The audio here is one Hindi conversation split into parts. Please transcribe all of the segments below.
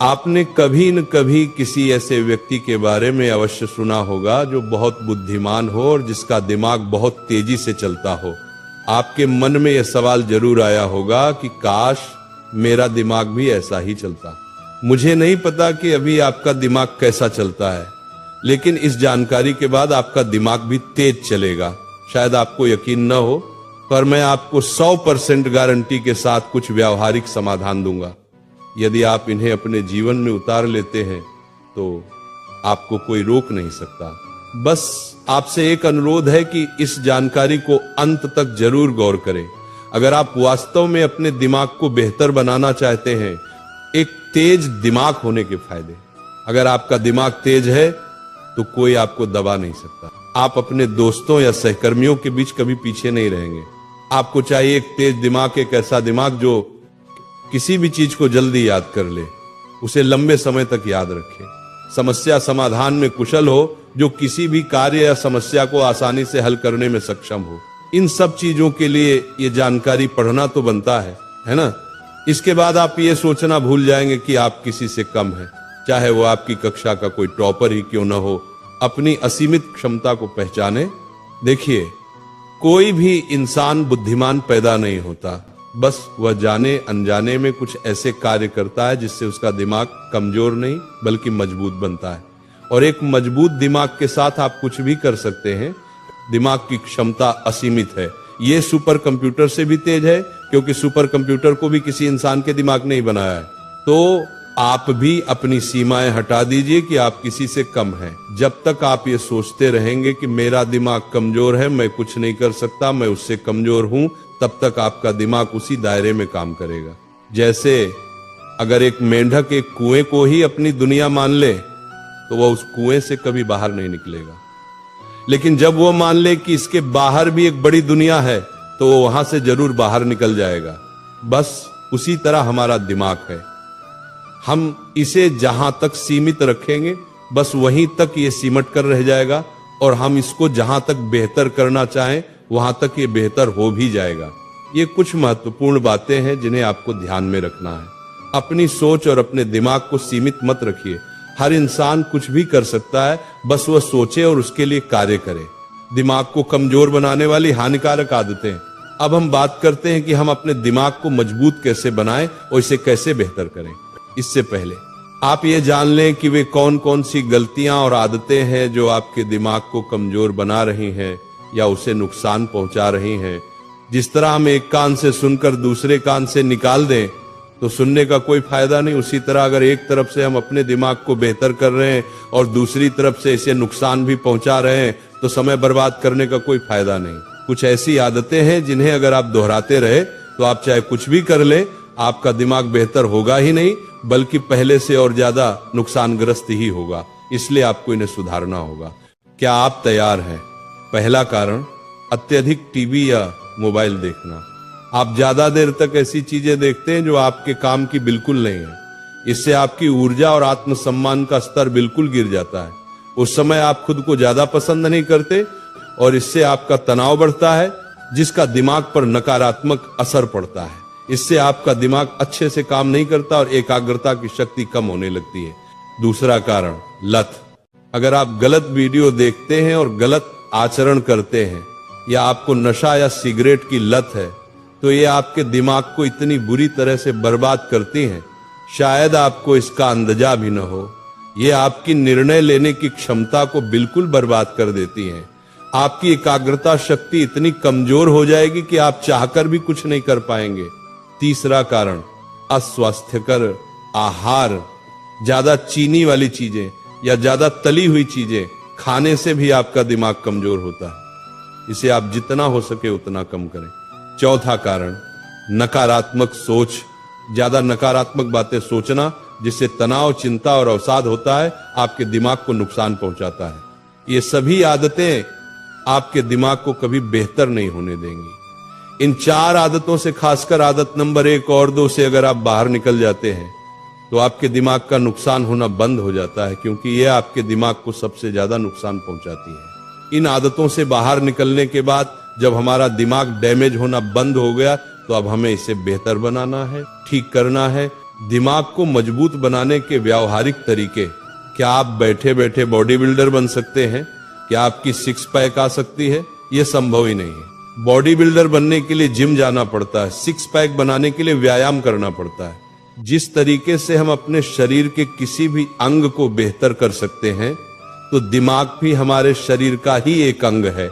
आपने कभी न कभी किसी ऐसे व्यक्ति के बारे में अवश्य सुना होगा जो बहुत बुद्धिमान हो और जिसका दिमाग बहुत तेजी से चलता हो। आपके मन में यह सवाल जरूर आया होगा कि काश मेरा दिमाग भी ऐसा ही चलता। मुझे नहीं पता कि अभी आपका दिमाग कैसा चलता है, लेकिन इस जानकारी के बाद आपका दिमाग भी तेज चलेगा। शायद आपको यकीन न हो, पर मैं आपको 100% गारंटी के साथ कुछ व्यावहारिक समाधान दूंगा। यदि आप इन्हें अपने जीवन में उतार लेते हैं तो आपको कोई रोक नहीं सकता। बस आपसे एक अनुरोध है कि इस जानकारी को अंत तक जरूर गौर करें। अगर आप वास्तव में अपने दिमाग को बेहतर बनाना चाहते हैं, एक तेज दिमाग होने के फायदे। अगर आपका दिमाग तेज है तो कोई आपको दबा नहीं सकता। आप अपने दोस्तों या सहकर्मियों के बीच कभी पीछे नहीं रहेंगे। आपको चाहिए एक तेज दिमाग, एक ऐसा दिमाग जो किसी भी चीज को जल्दी याद कर ले, उसे लंबे समय तक याद रखे, समस्या समाधान में कुशल हो, जो किसी भी कार्य या समस्या को आसानी से हल करने में सक्षम हो। इन सब चीजों के लिए ये जानकारी पढ़ना तो बनता है ना। इसके बाद आप ये सोचना भूल जाएंगे कि आप किसी से कम हैं, चाहे वो आपकी कक्षा का कोई टॉपर ही क्यों न हो। अपनी असीमित क्षमता को पहचाने। देखिए, कोई भी इंसान बुद्धिमान पैदा नहीं होता, बस वह जाने अनजाने में कुछ ऐसे कार्य करता है जिससे उसका दिमाग कमजोर नहीं बल्कि मजबूत बनता है। और एक मजबूत दिमाग के साथ आप कुछ भी कर सकते हैं। दिमाग की क्षमता असीमित है। ये सुपर कंप्यूटर से भी तेज है, क्योंकि सुपर कंप्यूटर को भी किसी इंसान के दिमाग ने ही बनाया है। तो आप भी अपनी सीमाएं हटा दीजिए कि आप किसी से कम हैं। जब तक आप ये सोचते रहेंगे कि मेरा दिमाग कमजोर है, मैं कुछ नहीं कर सकता, मैं उससे कमजोर हूं, तब तक आपका दिमाग उसी दायरे में काम करेगा। जैसे अगर एक मेंढक एक कुएं को ही अपनी दुनिया मान ले तो वह उस कुएं से कभी बाहर नहीं निकलेगा। लेकिन जब वह मान ले कि इसके बाहर भी एक बड़ी दुनिया है तो वो वहां से जरूर बाहर निकल जाएगा। बस उसी तरह हमारा दिमाग है। हम इसे जहां तक सीमित रखेंगे, बस वहीं तक ये सिमट कर रह जाएगा, और हम इसको जहां तक बेहतर करना चाहें वहां तक ये बेहतर हो भी जाएगा। ये कुछ महत्वपूर्ण बातें हैं जिन्हें आपको ध्यान में रखना है। अपनी सोच और अपने दिमाग को सीमित मत रखिए। हर इंसान कुछ भी कर सकता है, बस वह सोचे और उसके लिए कार्य करे। दिमाग को कमजोर बनाने वाली हानिकारक आदतें। अब हम बात करते हैं कि हम अपने दिमाग को मजबूत कैसे बनाएं और इसे कैसे बेहतर करें। इससे पहले आप ये जान लें कि वे कौन कौन सी गलतियां और आदतें हैं जो आपके दिमाग को कमजोर बना रही हैं या उसे नुकसान पहुंचा रही हैं। जिस तरह हम एक कान से सुनकर दूसरे कान से निकाल दें तो सुनने का कोई फायदा नहीं, उसी तरह अगर एक तरफ से हम अपने दिमाग को बेहतर कर रहे हैं और दूसरी तरफ से इसे नुकसान भी पहुंचा रहे हैं तो समय बर्बाद करने का कोई फायदा नहीं। कुछ ऐसी आदतें हैं जिन्हें अगर आप दोहराते रहे तो आप चाहे कुछ भी कर ले, आपका दिमाग बेहतर होगा ही नहीं बल्कि पहले से और ज्यादा नुकसानग्रस्त ही होगा। इसलिए आपको इन्हें सुधारना होगा। क्या आप तैयार हैं? पहला कारण, अत्यधिक टीवी या मोबाइल देखना। आप ज्यादा देर तक ऐसी चीजें देखते हैं जो आपके काम की बिल्कुल नहीं है। इससे आपकी ऊर्जा और आत्मसम्मान का स्तर बिल्कुल गिर जाता है। उस समय आप खुद को ज्यादा पसंद नहीं करते और इससे आपका तनाव बढ़ता है, जिसका दिमाग पर नकारात्मक असर पड़ता है। इससे आपका दिमाग अच्छे से काम नहीं करता और एकाग्रता की शक्ति कम होने लगती है। दूसरा कारण, लत। अगर आप गलत वीडियो देखते हैं और गलत आचरण करते हैं या आपको नशा या सिगरेट की लत है तो ये आपके दिमाग को इतनी बुरी तरह से बर्बाद करती हैं, शायद आपको इसका अंदाजा भी न हो। ये आपकी निर्णय लेने की क्षमता को बिल्कुल बर्बाद कर देती हैं। आपकी एकाग्रता शक्ति इतनी कमजोर हो जाएगी कि आप चाहकर भी कुछ नहीं कर पाएंगे। तीसरा कारण, अस्वास्थ्यकर आहार। ज्यादा चीनी वाली चीजें या ज्यादा तली हुई चीजें खाने से भी आपका दिमाग कमजोर होता है। इसे आप जितना हो सके उतना कम करें। चौथा कारण, नकारात्मक सोच। ज्यादा नकारात्मक बातें सोचना, जिससे तनाव, चिंता और अवसाद होता है, आपके दिमाग को नुकसान पहुंचाता है। ये सभी आदतें आपके दिमाग को कभी बेहतर नहीं होने देंगी। इन 4 आदतों से, खासकर आदत नंबर 1 और 2 से अगर आप बाहर निकल जाते हैं तो आपके दिमाग का नुकसान होना बंद हो जाता है, क्योंकि यह आपके दिमाग को सबसे ज्यादा नुकसान पहुंचाती है। इन आदतों से बाहर निकलने के बाद जब हमारा दिमाग डैमेज होना बंद हो गया तो अब हमें इसे बेहतर बनाना है, ठीक करना है, दिमाग को मजबूत बनाने के व्यावहारिक तरीके। क्या आप बैठे बैठे बॉडी बिल्डर बन सकते हैं? क्या आपकी सिक्स पैक आ सकती है? यह संभव ही नहीं है। बॉडी बिल्डर बनने के लिए जिम जाना पड़ता है, सिक्स पैक बनाने के लिए व्यायाम करना पड़ता है। जिस तरीके से हम अपने शरीर के किसी भी अंग को बेहतर कर सकते हैं, तो दिमाग भी हमारे शरीर का ही एक अंग है,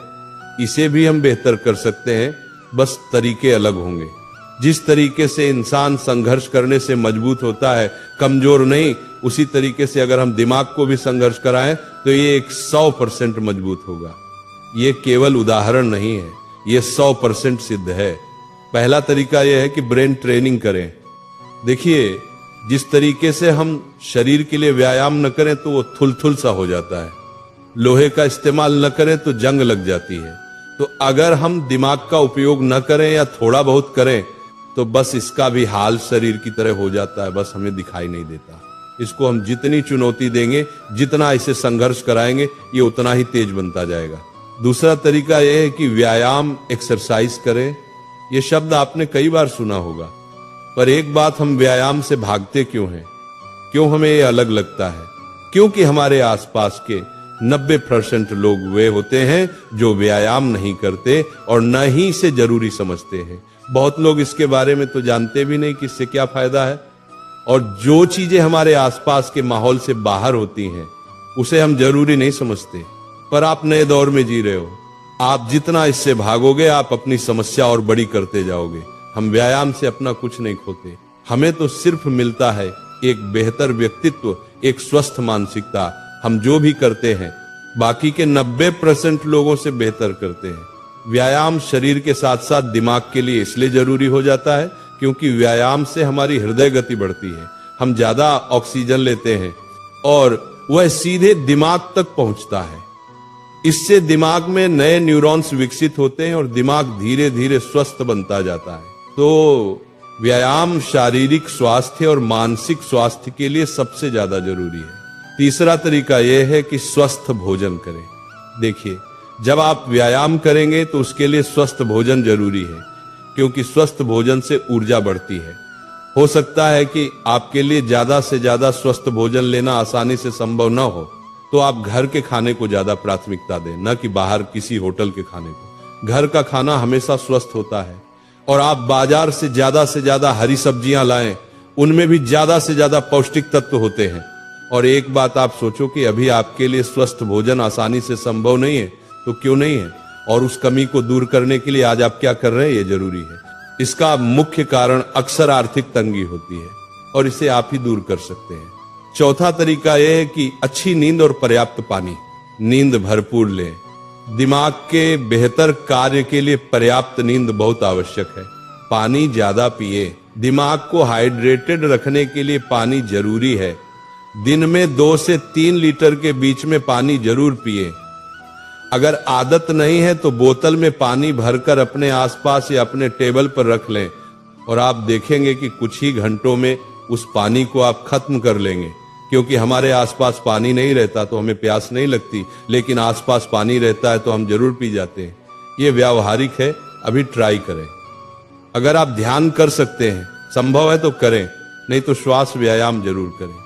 इसे भी हम बेहतर कर सकते हैं, बस तरीके अलग होंगे। जिस तरीके से इंसान संघर्ष करने से मजबूत होता है, कमजोर नहीं, उसी तरीके से अगर हम दिमाग को भी संघर्ष कराएं तो ये 100% मजबूत होगा। ये केवल उदाहरण नहीं है, ये 100% सिद्ध है। पहला तरीका यह है कि ब्रेन ट्रेनिंग करें। देखिए, जिस तरीके से हम शरीर के लिए व्यायाम न करें तो वो थुलथुल सा हो जाता है, लोहे का इस्तेमाल न करें तो जंग लग जाती है। तो अगर हम दिमाग का उपयोग न करें या थोड़ा बहुत करें तो बस इसका भी हाल शरीर की तरह हो जाता है, बस हमें दिखाई नहीं देता। इसको हम जितनी चुनौती देंगे, जितना इसे संघर्ष कराएंगे, ये उतना ही तेज बनता जाएगा। दूसरा तरीका यह है कि व्यायाम, एक्सरसाइज करें। यह शब्द आपने कई बार सुना होगा, पर एक बात, हम व्यायाम से भागते क्यों हैं? क्यों हमें ये अलग लगता है? क्योंकि हमारे आसपास के 90% लोग वे होते हैं जो व्यायाम नहीं करते और न ही इसे जरूरी समझते हैं। बहुत लोग इसके बारे में तो जानते भी नहीं कि इससे क्या फायदा है, और जो चीजें हमारे आसपास के माहौल से बाहर होती हैं उसे हम जरूरी नहीं समझते। पर आप नए दौर में जी रहे हो, आप जितना इससे भागोगे आप अपनी समस्या और बड़ी करते जाओगे। हम व्यायाम से अपना कुछ नहीं खोते, हमें तो सिर्फ मिलता है एक बेहतर व्यक्तित्व, एक स्वस्थ मानसिकता। हम जो भी करते हैं बाकी के 90% लोगों से बेहतर करते हैं। व्यायाम शरीर के साथ साथ दिमाग के लिए इसलिए जरूरी हो जाता है क्योंकि व्यायाम से हमारी हृदय गति बढ़ती है, हम ज्यादा ऑक्सीजन लेते हैं और वह सीधे दिमाग तक पहुंचता है। इससे दिमाग में नए न्यूरॉन्स विकसित होते हैं और दिमाग धीरे धीरे स्वस्थ बनता जाता है। तो व्यायाम शारीरिक स्वास्थ्य और मानसिक स्वास्थ्य के लिए सबसे ज्यादा जरूरी है। तीसरा तरीका यह है कि स्वस्थ भोजन करें। देखिए, जब आप व्यायाम करेंगे तो उसके लिए स्वस्थ भोजन जरूरी है, क्योंकि स्वस्थ भोजन से ऊर्जा बढ़ती है। हो सकता है कि आपके लिए ज्यादा से ज्यादा स्वस्थ भोजन लेना आसानी से संभव न हो, तो आप घर के खाने को ज्यादा प्राथमिकता दें, न कि बाहर किसी होटल के खाने को। घर का खाना हमेशा स्वस्थ होता है, और आप बाजार से ज्यादा हरी सब्जियां लाएं, उनमें भी ज्यादा से ज्यादा पौष्टिक तत्व होते हैं। और एक बात आप सोचो कि अभी आपके लिए स्वस्थ भोजन आसानी से संभव नहीं है, तो क्यों नहीं है? और उस कमी को दूर करने के लिए आज आप क्या कर रहे हैं, ये जरूरी है। इसका मुख्य कारण अक्सर आर्थिक तंगी होती है, और इसे आप ही दूर कर सकते हैं। चौथा तरीका यह है कि अच्छी नींद और पर्याप्त पानी। नींद भरपूर लें। दिमाग के बेहतर कार्य के लिए पर्याप्त नींद बहुत आवश्यक है। पानी ज्यादा पिए। दिमाग को हाइड्रेटेड रखने के लिए पानी जरूरी है। दिन में 2 से 3 लीटर के बीच में पानी जरूर पिए। अगर आदत नहीं है तो बोतल में पानी भरकर अपने आसपास या अपने टेबल पर रख लें, और आप देखेंगे कि कुछ ही घंटों में उस पानी को आप खत्म कर लेंगे। क्योंकि हमारे आसपास पानी नहीं रहता तो हमें प्यास नहीं लगती, लेकिन आसपास पानी रहता है तो हम जरूर पी जाते हैं। ये व्यावहारिक है, अभी ट्राई करें। अगर आप ध्यान कर सकते हैं, संभव है तो करें, नहीं तो श्वास व्यायाम जरूर करें।